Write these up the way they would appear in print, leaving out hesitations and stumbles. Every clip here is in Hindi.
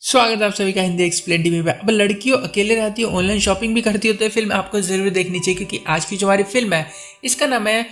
स्वागत है आप सभी का हिंदी एक्सप्लेन टीवी पे। अब लड़कियों अकेले रहती हो, ऑनलाइन शॉपिंग भी करती हो तो ये फिल्म आपको जरूर देखनी चाहिए, क्योंकि आज की जो हमारी फिल्म है इसका नाम है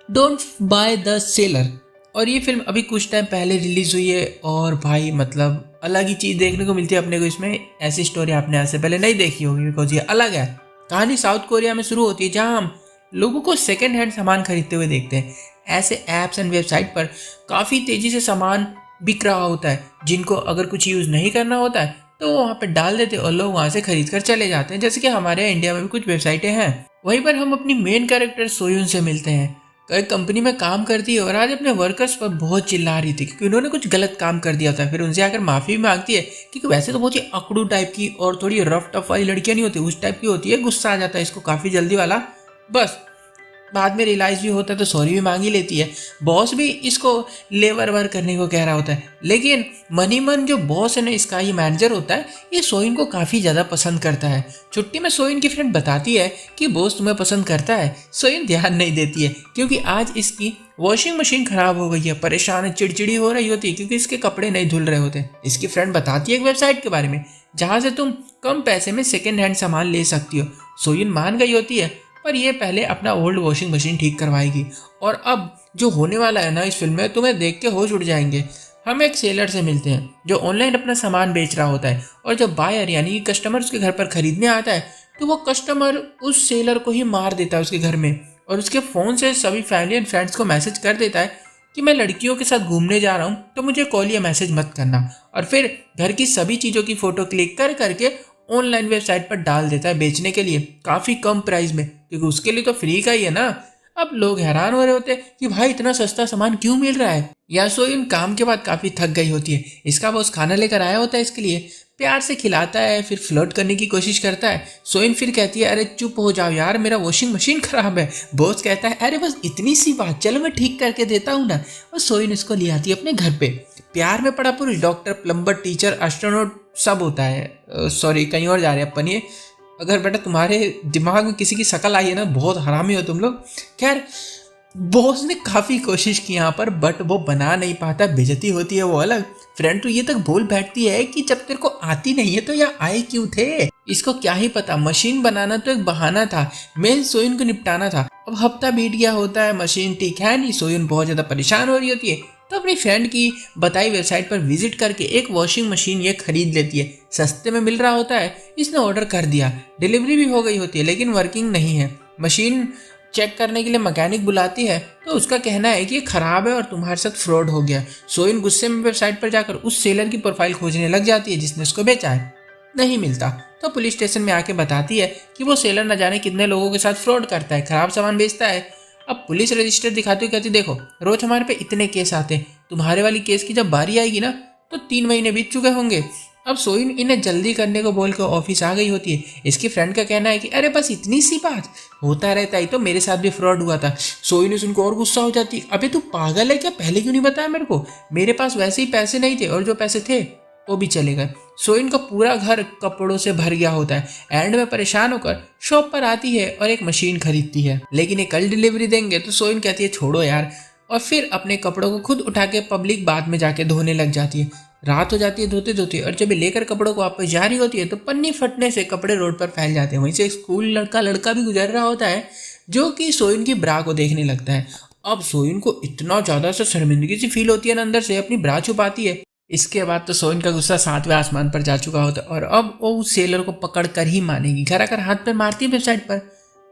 डोंट बाय द सेलर। और ये फिल्म अभी कुछ टाइम पहले रिलीज हुई है और भाई मतलब अलग ही चीज़ देखने को मिलती है अपने को इसमें। ऐसी स्टोरी आपने आज से पहले नहीं देखी होगी, बिकॉज ये अलग है। कहानी साउथ कोरिया में शुरू होती है, जहाँ हम लोगों को सेकेंड हैंड सामान खरीदते हुए देखते हैं। ऐसे ऐप्स एंड वेबसाइट पर काफ़ी तेज़ी से सामान बिक रहा होता है, जिनको अगर कुछ यूज़ नहीं करना होता है तो वो वहाँ पे डाल देते हैं और लोग वहाँ से खरीद कर चले जाते हैं। जैसे कि हमारे इंडिया में भी कुछ वेबसाइटें हैं। वहीं पर हम अपनी मेन कैरेक्टर सोयून से मिलते हैं। एक कंपनी में काम करती है और आज अपने वर्कर्स पर बहुत चिल्ला रही थी क्योंकि उन्होंने कुछ गलत काम कर दिया था। फिर उनसे आकर माफ़ी भी मांगती है, क्योंकि वैसे तो बहुत ही अकड़ू टाइप की और थोड़ी रफ टफ वाली लड़कियाँ नहीं होती, उस टाइप की होती है। गुस्सा आ जाता है इसको काफ़ी जल्दी वाला। बस बाद में रियलाइज़ भी होता है तो सॉरी भी मांग ही लेती है। बॉस भी इसको लेबर वर्क करने को कह रहा होता है, लेकिन मनी मन जो बॉस है ना, इसका ये मैनेजर होता है, ये सोइन को काफ़ी ज़्यादा पसंद करता है। छुट्टी में सोइन की फ्रेंड बताती है कि बॉस तुम्हें पसंद करता है। सोइन ध्यान नहीं देती है क्योंकि आज इसकी वॉशिंग मशीन खराब हो गई है। परेशान है, चिड़चिड़ी हो रही होती है क्योंकि इसके कपड़े नहीं धुल रहे होते। इसकी फ्रेंड बताती है एक वेबसाइट के बारे में जहाँ से तुम कम पैसे में सेकेंड हैंड सामान ले सकती हो। सोइन मान गई होती है, पर ये पहले अपना ओल्ड वॉशिंग मशीन ठीक करवाएगी। और अब जो होने वाला है ना इस फिल्म में, तुम्हें देख के होश उड़ जाएंगे। हम एक सेलर से मिलते हैं जो ऑनलाइन अपना सामान बेच रहा होता है, और जब बायर यानी कि कस्टमर उसके घर पर खरीदने आता है तो वो कस्टमर उस सेलर को ही मार देता है उसके घर में, और उसके फ़ोन से सभी फैमिली एंड फ्रेंड्स को मैसेज कर देता है कि मैं लड़कियों के साथ घूमने जा रहा हूँ तो मुझे कॉल या मैसेज मत करना। और फिर घर की सभी चीज़ों की फ़ोटो क्लिक कर करके ऑनलाइन वेबसाइट पर डाल देता है बेचने के लिए काफ़ी कम प्राइस में, क्योंकि उसके लिए तो फ्री का ही है ना। अब लोग हैरान हो रहे होते हैं कि भाई इतना सस्ता सामान क्यों मिल रहा है। या सोइन काम के बाद काफ़ी थक गई होती है। इसका बॉस खाना लेकर आया होता है, इसके लिए प्यार से खिलाता है, फिर फ्लर्ट करने की कोशिश करता है। सोइन फिर कहती है अरे चुप हो जाओ यार, मेरा वॉशिंग मशीन खराब है। बॉस कहता है अरे बस इतनी सी बात, चलो मैं ठीक करके देता हूँ ना। और सोइन इसको ले आती है अपने घर पे। प्यार में पड़ा पुरुष डॉक्टर, प्लम्बर, टीचर, एस्ट्रोनॉट सब होता है। सॉरी कहीं और जा रहे हैं अपन। ये अगर बेटा तुम्हारे दिमाग में किसी की शक्ल आई है ना, बहुत हरामी हो तुम लोग। खैर बॉस ने काफ़ी कोशिश की यहाँ पर, बट वो बना नहीं पाता, बेइज्जती होती है वो अलग। फ्रेंड तो ये तक बोल बैठती है कि जब तेरे को आती नहीं है तो यहाँ आए क्यों थे। इसको क्या ही पता, मशीन बनाना तो एक बहाना था, मेन सोइन को निपटाना था। अब हफ्ता बीत गया होता है, मशीन ठीक है नहीं। सोइन बहुत ज़्यादा परेशान हो रही होती है, तो अपनी फ्रेंड की बताई वेबसाइट पर विजिट करके एक वॉशिंग मशीन ये खरीद लेती है। सस्ते में मिल रहा होता है, इसने ऑर्डर कर दिया, डिलीवरी भी हो गई होती है, लेकिन वर्किंग नहीं है। मशीन चेक करने के लिए मैकेनिक बुलाती है तो उसका कहना है कि ये खराब है और तुम्हारे साथ फ्रॉड हो गया। सोइन गुस्से में वेबसाइट पर जाकर उस सेलर की प्रोफाइल खोजने लग जाती है जिसने उसको बेचा है। नहीं मिलता तो पुलिस स्टेशन में आके बताती है कि वो सेलर न जाने कितने लोगों के साथ फ्रॉड करता है, खराब सामान बेचता है। अब पुलिस रजिस्टर दिखाती हुई कहती देखो रोज हमारे पे इतने केस आते हैं, तुम्हारे वाली केस की जब बारी आएगी ना तो 3 महीने बीत चुके होंगे। अब सोइन इन्हें जल्दी करने को बोल कर ऑफिस आ गई होती है। इसकी फ्रेंड का कहना है कि अरे बस इतनी सी बात, होता रहता है, तो मेरे साथ भी फ्रॉड हुआ था। सोइन उनको और गुस्सा हो जाती है, अबे तू पागल है क्या, पहले क्यों नहीं बताया मेरे को, मेरे पास वैसे ही पैसे नहीं थे और जो पैसे थे वो भी चले गए। सोइन का पूरा घर कपड़ों से भर गया होता है। एंड में परेशान होकर शॉप पर आती है और एक मशीन खरीदती है, लेकिन ये कल डिलीवरी देंगे। तो सोइन कहती है छोड़ो यार, और फिर अपने कपड़ों को खुद उठा के पब्लिक बाथ में जाके धोने लग जाती है। रात हो जाती है धोते धोते, और जब ये लेकर कपड़ों को वापस जा रही होती है तो पन्नी फटने से कपड़े रोड पर फैल जाते हैं। वहीं से एक स्कूल लड़का भी गुजर रहा होता है जो कि सोइन की ब्रा को देखने लगता है। अब सोइन को इतना ज़्यादा से शर्मिंदगी सी फील होती है ना, अंदर से अपनी ब्रा छुपाती है। इसके बाद तो सोइन का गुस्सा 7वें आसमान पर जा चुका होता है, और अब वो उस सेलर को पकड़ कर ही मानेगी। घर आकर हाथ पर मारती है, वेबसाइट पर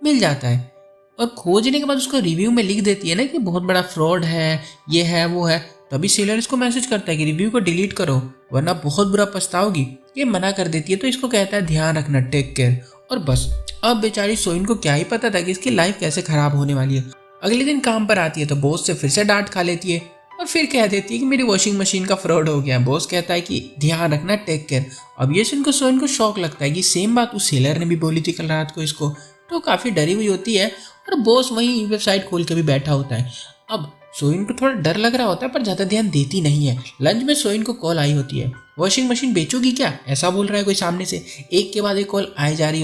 मिल जाता है, और खोजने के बाद उसको रिव्यू में लिख देती है ना कि बहुत बड़ा फ्रॉड है, ये है वो है। तभी सेलर इसको मैसेज करता है कि रिव्यू को डिलीट करो वरना बहुत बुरा पछताओगी। ये मना कर देती है तो इसको कहता है ध्यान रखना, टेक केयर। और बस अब बेचारी सोइन को क्या ही पता था कि इसकी लाइफ कैसे खराब होने वाली है। अगले दिन काम पर आती है तो बॉस से फिर से डांट खा लेती है और फिर कह देती है कि मेरी वॉशिंग मशीन का फ्रॉड हो गया। बॉस कहता है कि ध्यान रखना, टेक केयर। अब ये सुनकर सोइन को शौक लगता है कि सेम बात उस सेलर ने भी बोली थी कल रात को इसको, तो काफ़ी डरी हुई होती है। और बॉस वहीं वेबसाइट खोल के भी बैठा होता है। अब सोइन को थोड़ा डर लग रहा होता है पर ज़्यादा ध्यान देती नहीं है। लंच में सोइन को कॉल आई होती है, वॉशिंग मशीन बेचोगी क्या, ऐसा बोल रहा है कोई सामने से। एक के बाद एक कॉल आए जा रही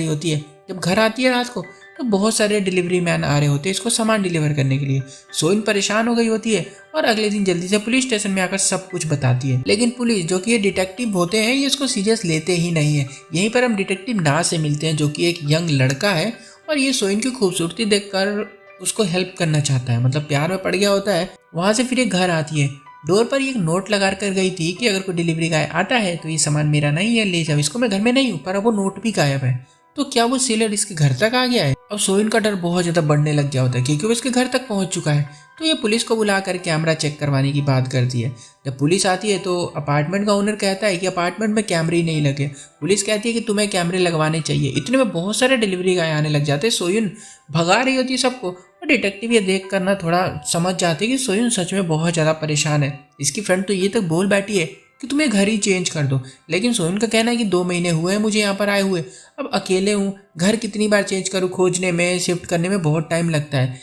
होती है। जब घर आती है रात को तो बहुत सारे डिलीवरी मैन आ रहे होते हैं इसको सामान डिलीवर करने के लिए। सोइन परेशान हो गई होती है और अगले दिन जल्दी से पुलिस स्टेशन में आकर सब कुछ बताती है। लेकिन पुलिस, जो कि ये डिटेक्टिव होते हैं, ये इसको सीरियस लेते ही नहीं है। यहीं पर हम डिटेक्टिव ना से मिलते हैं, जो कि एक यंग लड़का है और ये सोइन की खूबसूरती देखकर उसको हेल्प करना चाहता है, मतलब प्यार में पड़ गया होता है। वहां से फिर ये घर आती है। डोर पर एक नोट लगा कर गई थी कि अगर कोई डिलीवरी गाय आता है तो ये सामान मेरा नहीं है, ले जाओ इसको, मैं घर में नहीं हूँ। पर अब वो नोट भी गायब है। तो क्या वो सेलर इसके घर तक आ गया है? अब सोइन का डर बहुत ज्यादा बढ़ने लग गया होता है क्योंकि वो इसके घर तक पहुंच चुका है। तो ये पुलिस को बुलाकर कैमरा चेक करवाने की बात करती है। जब पुलिस आती है तो अपार्टमेंट का ओनर कहता है कि अपार्टमेंट में कैमरे ही नहीं लगे। पुलिस कहती है कि तुम्हें कैमरे लगवाने चाहिए। इतने में बहुत सारे डिलीवरी गाय आने लग जाते हैं। सोइन भगा रही होती है सबको और डिटेक्टिव ये देख कर ना थोड़ा समझ जाते हैं कि सोइन सच में बहुत ज़्यादा परेशान है। इसकी फ्रेंड तो ये तक बोल बैठी है कि तुम्हें घर ही चेंज कर दो, लेकिन सोइन का कहना है कि 2 महीने हुए हैं मुझे यहाँ पर आए हुए, अब अकेले हूँ, घर कितनी बार चेंज करूँ, खोजने में शिफ्ट करने में बहुत टाइम लगता है।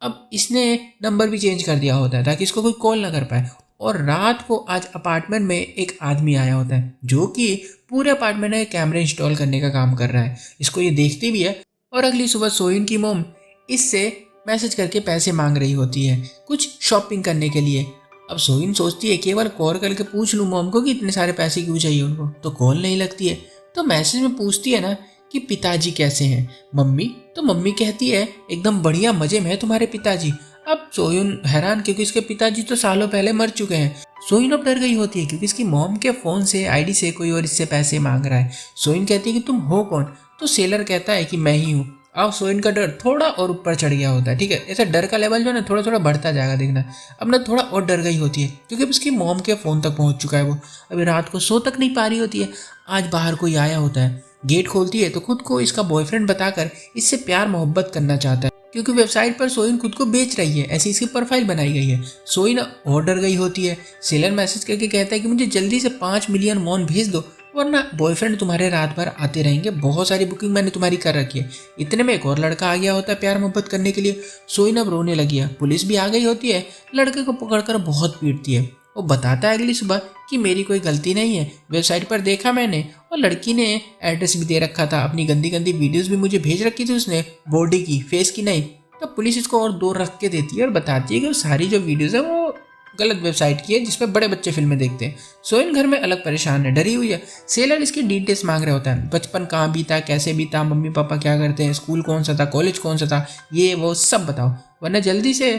अब इसने नंबर भी चेंज कर दिया होता है ताकि इसको कोई कॉल ना कर पाए। और रात को आज अपार्टमेंट में एक आदमी आया होता है जो कि पूरे अपार्टमेंट में कैमरे इंस्टॉल करने का काम कर रहा है। इसको ये देखती भी है और अगली सुबह सोइन की मोम इससे मैसेज करके पैसे मांग रही होती है कुछ शॉपिंग करने के लिए। अब सोइन सोचती है केवल कॉल करके पूछ लूँ मॉम को कि इतने सारे पैसे क्यों चाहिए उनको, तो कॉल नहीं लगती है। तो मैसेज में पूछती है ना कि पिताजी कैसे हैं मम्मी, तो मम्मी कहती है एकदम बढ़िया, मजे में है तुम्हारे पिताजी। अब सोइन हैरान क्योंकि इसके पिताजी तो सालों पहले मर चुके हैं। सोइन अब डर गई होती है क्योंकि इसकी मॉम के फोन से आईडी से कोई और इससे पैसे मांग रहा है। सोइन कहती है कि तुम हो कौन, तो सेलर कहता है कि मैं ही हूँ। अब सोइन का डर थोड़ा और ऊपर चढ़ गया होता है। ठीक है, ऐसा डर का लेवल जो है ना थोड़ा थोड़ा बढ़ता जाएगा देखना। अब ना थोड़ा और डर गई होती है क्योंकि अब उसकी मॉम के फ़ोन तक पहुंच चुका है। वो अभी रात को सो तक नहीं पा रही होती है। आज बाहर कोई आया होता है, गेट खोलती है तो खुद को इसका बॉयफ्रेंड बताकर इससे प्यार मोहब्बत करना चाहता है क्योंकि वेबसाइट पर सोइन खुद को बेच रही है, ऐसी इसकी प्रोफाइल बनाई गई है। सोइन और डर गई होती है। सेलर मैसेज करके कहता है कि मुझे जल्दी से 5 मिलियन वॉन भेज दो वरना बॉयफ्रेंड तुम्हारे रात भर आते रहेंगे, बहुत सारी बुकिंग मैंने तुम्हारी कर रखी है। इतने में एक और लड़का आ गया होता है प्यार मोहब्बत करने के लिए। सोइन अब रोने लगी है। पुलिस भी आ गई होती है, लड़के को पकड़कर बहुत पीटती है। वो बताता है अगली सुबह कि मेरी कोई गलती नहीं है, वेबसाइट पर देखा मैंने और लड़की ने एड्रेस भी दे रखा था, अपनी गंदी गंदी वीडियोस भी मुझे भेज रखी थी उसने, बॉडी की, फेस की नहीं। तो पुलिस इसको और दूर रख के देती है और बताती है कि वो सारी जो वीडियोस है वो गलत वेबसाइट की है जिसमें बड़े बच्चे फिल्में देखते हैं। सोइन घर में अलग परेशान है, डरी हुई है। सेलर इसकी डिटेल्स मांग रहा होता है, बचपन कहाँ बीता, कैसे बीता, मम्मी पापा क्या करते हैं, स्कूल कौन सा था, कॉलेज कौन सा था, ये वो सब बताओ वरना जल्दी से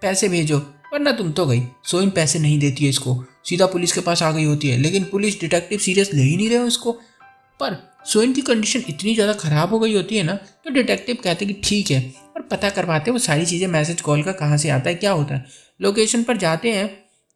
पैसे भेजो वरना तुम तो गई। सोइन पैसे नहीं देती है इसको, सीधा पुलिस के पास आ गई होती है। लेकिन पुलिस डिटेक्टिव सीरियस ले ही नहीं रहे उसको। पर सोइन की कंडीशन इतनी ज़्यादा ख़राब हो गई होती है ना, तो डिटेक्टिव कहते हैं कि ठीक है और पता करवाते हैं वो सारी चीज़ें, मैसेज कॉल का कहाँ से आता है, क्या होता है। लोकेशन पर जाते हैं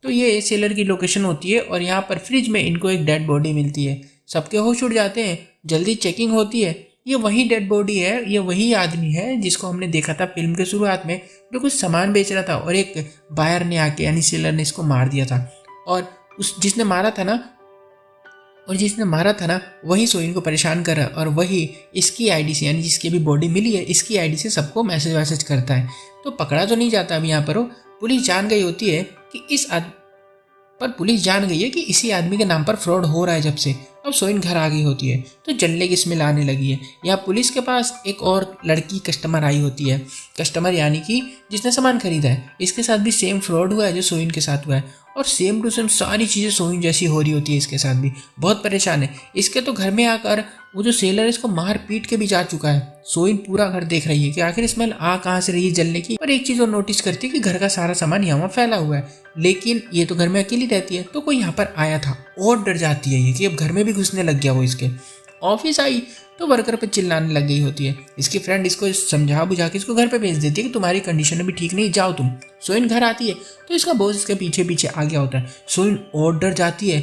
तो ये सेलर की लोकेशन होती है और यहाँ पर फ्रिज में इनको एक डेड बॉडी मिलती है। सबके होश उड़ जाते हैं, जल्दी चेकिंग होती है, ये वही डेड बॉडी है, ये वही आदमी है जिसको हमने देखा था फिल्म के शुरुआत में, जो कुछ सामान बेच रहा था और एक बायर ने आके यानी सेलर ने इसको मार दिया था। और जिसने मारा था ना वही सोइन को परेशान कर रहा है और वही इसकी आईडी से यानी जिसकी भी बॉडी मिली है इसकी आईडी से सबको मैसेज वैसेज करता है। तो पकड़ा तो नहीं जाता अभी यहाँ पर। वो पुलिस जान गई होती है कि पुलिस जान गई है कि इसी आदमी के नाम पर फ्रॉड हो रहा है जब से। अब सोइन घर आ गई होती है तो जल्ले की स्मेल आने लगी है। यहाँ पुलिस के पास एक और लड़की कस्टमर आई होती है, कस्टमर यानी कि जिसने सामान खरीदा है, इसके साथ भी सेम फ्रॉड हुआ है जो सोइन के साथ हुआ है और सेम टू सेम सारी चीज़ें सोइन जैसी हो रही होती है इसके साथ भी। बहुत परेशान है। इसके तो घर में आकर वो जो सेलर है इसको मार पीट के भी जा चुका है। सोइन पूरा घर देख रही है कि आखिर स्मेल आ कहाँ से रही है जलने की। पर एक चीज़ और नोटिस करती है कि घर का सारा सामान यहाँ फैला हुआ है, लेकिन ये तो घर में अकेली रहती है, तो कोई यहाँ पर आया था और डर जाती है ये कि अब घर में भी घुसने लग गया वो इसके। ऑफिस आई तो वर्कर पे चिल्लाने लग गई होती है। इसकी फ्रेंड इसको समझा बुझा के इसको घर पे भेज देती है कि तुम्हारी कंडीशन अभी ठीक नहीं, जाओ तुम। सोइन घर आती है तो इसका बॉस इसके पीछे पीछे आ गया होता है। सोइन और डर जाती है,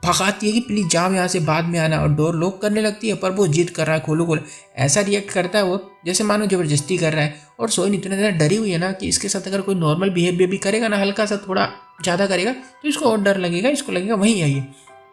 भगाती है कि प्लीज जाओ यहाँ से, बाद में आना, और डोर लॉक करने लगती है। पर वो जिद कर रहा है, खोलो खोलो, ऐसा रिएक्ट करता है वो जैसे मानो जबरदस्ती कर रहा है। और सोइन इतना ज़्यादा डरी हुई है ना कि इसके साथ अगर कोई नॉर्मल बिहेवियर भी करेगा ना, हल्का सा थोड़ा ज़्यादा करेगा तो इसको और डर लगेगा, इसको लगेगा वहीं आइए।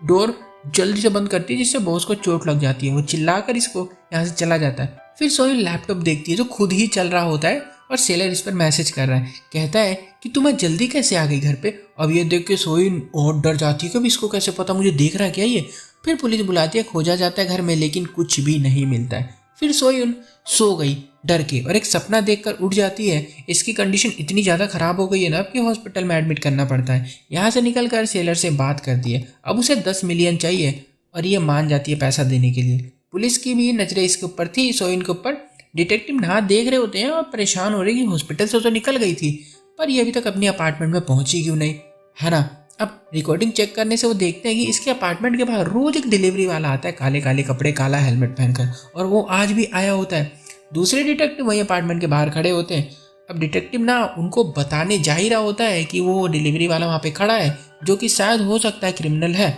डोर जल्दी से बंद करती है जिससे बॉस को चोट लग जाती है। वो चिल्लाकर इसको यहाँ से चला जाता है। फिर सोइन लैपटॉप देखती है जो खुद ही चल रहा होता है और सेलर इस पर मैसेज कर रहा है, कहता है कि तुम्हें जल्दी कैसे आ गई घर पे। अब ये देख के सोइन और डर जाती है कि इसको कैसे पता मुझे देख रहा है क्या ये। फिर पुलिस बुलाती है, खोजा जाता है घर में लेकिन कुछ भी नहीं मिलता है। फिर सोइन सो गई डर के और एक सपना देखकर उठ जाती है। इसकी कंडीशन इतनी ज़्यादा ख़राब हो गई है ना अब कि हॉस्पिटल में एडमिट करना पड़ता है। यहाँ से निकल कर सेलर से बात करती है। अब उसे 10 मिलियन चाहिए और ये मान जाती है पैसा देने के लिए। पुलिस की भी नज़रें इसके ऊपर थी, सोइन के ऊपर। डिटेक्टिव नहा देख रहे होते हैं और परेशान हो रहे कि हॉस्पिटल से तो निकल गई थी, पर ये अभी तक अपनी अपार्टमेंट में पहुंची क्यों नहीं, है ना। अब रिकॉर्डिंग चेक करने से वो देखते हैं कि इसके अपार्टमेंट के बाहर रोज एक डिलीवरी वाला आता है, काले काले कपड़े, काला हेलमेट पहनकर, और वो आज भी आया होता है। दूसरे डिटेक्टिव वही अपार्टमेंट के बाहर खड़े होते हैं। अब डिटेक्टिव ना उनको बताने जा ही रहा होता है कि वो डिलीवरी वाला वहाँ पे खड़ा है, जो कि शायद हो सकता है क्रिमिनल है।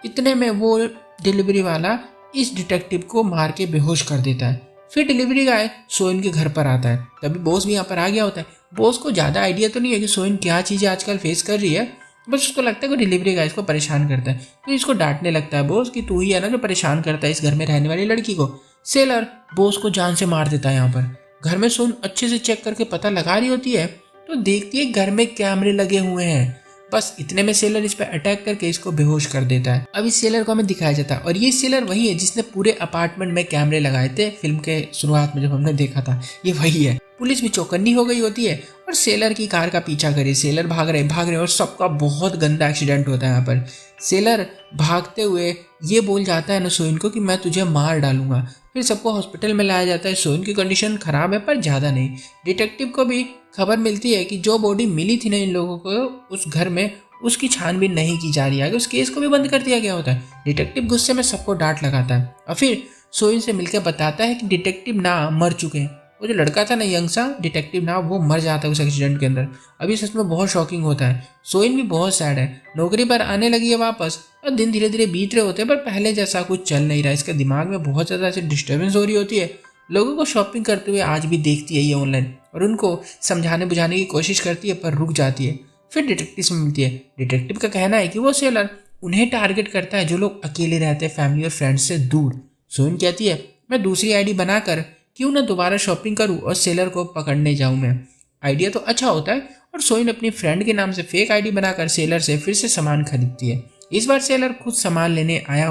इतने में वो डिलीवरी वाला इस डिटेक्टिव को मार के बेहोश कर देता है। फिर डिलीवरी गाय सोइन के घर पर आता है। तभी बॉस भी यहाँ पर आ गया होता है। बॉस को ज़्यादा आइडिया तो नहीं है कि सोइन क्या चीज़ें आजकल फेस कर रही है, बस उसको लगता है कि डिलीवरी गाय इसको परेशान करता है। तो इसको डांटने लगता है बॉस कि तू ही है ना जो परेशान करता है इस घर में रहने वाली लड़की को। सेलर बॉस को जान से मार देता है। यहाँ पर घर में सोइन अच्छे से चेक करके पता लगा रही होती है तो देखती है घर में कैमरे लगे हुए हैं। बस इतने में सेलर इस पर अटैक करके इसको बेहोश कर देता है। अब इस सेलर को हमें दिखाया जाता है और ये सेलर वही है जिसने पूरे अपार्टमेंट में कैमरे लगाए थे फिल्म के शुरुआत में जब हमने देखा था, ये वही है। पुलिस भी चौकन्नी हो गई होती है और सेलर की कार का पीछा करे। सेलर भाग रहे और सबका बहुत गंदा एक्सीडेंट होता है। यहाँ पर सेलर भागते हुए ये बोल जाता है ना सोइन को कि मैं तुझे मार डालूंगा। फिर सबको हॉस्पिटल में लाया जाता है। सोइन की कंडीशन खराब है पर ज़्यादा नहीं। डिटेक्टिव को भी खबर मिलती है कि जो बॉडी मिली थी ना इन लोगों को उस घर में, उसकी छानबीन नहीं की जा रही है, उस केस को भी बंद कर दिया गया होता है। डिटेक्टिव गुस्से में सबको डांट लगाता है और फिर सोइन से मिलकर बताता है कि डिटेक्टिव ना मर चुके हैं। वो जो लड़का था ना यंग सा डिटेक्टिव ना, वो मर जाता है उस एक्सीडेंट के अंदर। अभी सच में बहुत शॉकिंग होता है। सोइन भी बहुत सैड है। नौकरी पर आने लगी है वापस और दिन धीरे धीरे बीत रहे होते हैं पर पहले जैसा कुछ चल नहीं रहा। इसके दिमाग में बहुत ज़्यादा ऐसे डिस्टर्बेंस हो रही होती है। लोगों को शॉपिंग करते हुए आज भी देखती है ये ऑनलाइन और उनको समझाने बुझाने की कोशिश करती है पर रुक जाती है। फिर डिटेक्टिव से मिलती है। डिटेक्टिव का कहना है कि वो सेलर उन्हें टारगेट करता है जो लोग अकेले रहते हैं फैमिली और फ्रेंड्स से दूर। सोइन कहती है मैं दूसरी आईडी बनाकर क्यों ना दोबारा शॉपिंग करूं और सेलर को पकड़ने जाऊं मैं। आइडिया तो अच्छा होता है और सोइन अपनी फ्रेंड के नाम से फेक आईडी बनाकर सेलर से फिर से सामान खरीदती है। इस बार सेलर खुद सामान देने आया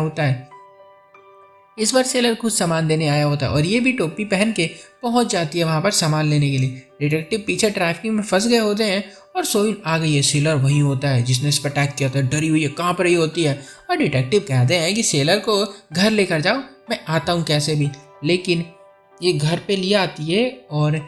होता है और ये भी टोपी पहन के पहुंच जाती है वहां पर सामान लेने के लिए। डिटेक्टिव पीछे ट्रैफिक में फंस गए होते हैं और सोइन आ गई है। सेलर वही होता है जिसने इस पर अटैक किया था, डरी हुई है, कांप रही होती है और डिटेक्टिव कहते हैं कि सेलर को घर लेकर जाओ, मैं आता हूँ कैसे भी। लेकिन ये घर पे लिया आती है और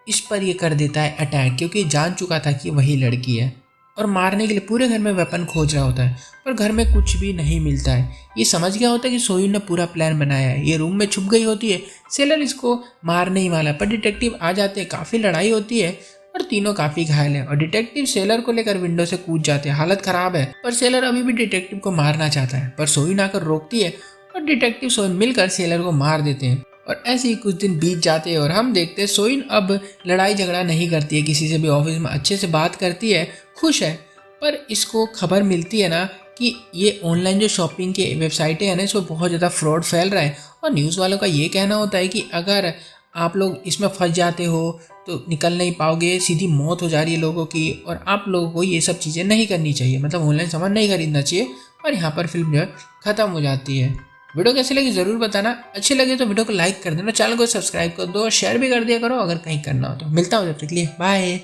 इस पर ये कर देता है अटैक, क्योंकि जान चुका था कि वही लड़की है और मारने के लिए पूरे घर में वेपन खोज रहा होता है पर घर में कुछ भी नहीं मिलता है। ये समझ गया होता है कि सोइन ने पूरा प्लान बनाया है। ये रूम में छुप गई होती है। सेलर इसको मारने ही वाला है पर डिटेक्टिव आ जाते हैं। काफ़ी लड़ाई होती है और तीनों काफ़ी घायल हैं और डिटेक्टिव सेलर को लेकर विंडो से कूद जाते हैं। हालत ख़राब है पर सेलर अभी भी डिटेक्टिव को मारना चाहता है पर सोइन आकर रोकती है और डिटेक्टिव सोइन मिलकर सेलर को मार देते हैं। और ऐसे ही कुछ दिन बीत जाते हैं और हम देखते हैं सोइन अब लड़ाई झगड़ा नहीं करती है किसी से भी, ऑफिस में अच्छे से बात करती है, खुश है। पर इसको खबर मिलती है ना कि ये ऑनलाइन जो शॉपिंग के वेबसाइटें हैं ना इसमें बहुत ज़्यादा फ्रॉड फैल रहा है और न्यूज़ वालों का ये कहना होता है कि अगर आप लोग इसमें फंस जाते हो तो निकल नहीं पाओगे, सीधी मौत हो जा रही है लोगों की और आप लोगों को ये सब चीज़ें नहीं करनी चाहिए, मतलब ऑनलाइन सामान नहीं खरीदना चाहिए। और यहाँ पर फिल्म जो है ख़त्म हो जाती है। वीडियो कैसी लगी ज़रूर बताना। अच्छी लगे तो वीडियो को लाइक कर देना, चैनल को सब्सक्राइब कर दो और शेयर भी कर दिया करो अगर कहीं करना हो तो। मिलता हूँ जब तक के लिए, बाय।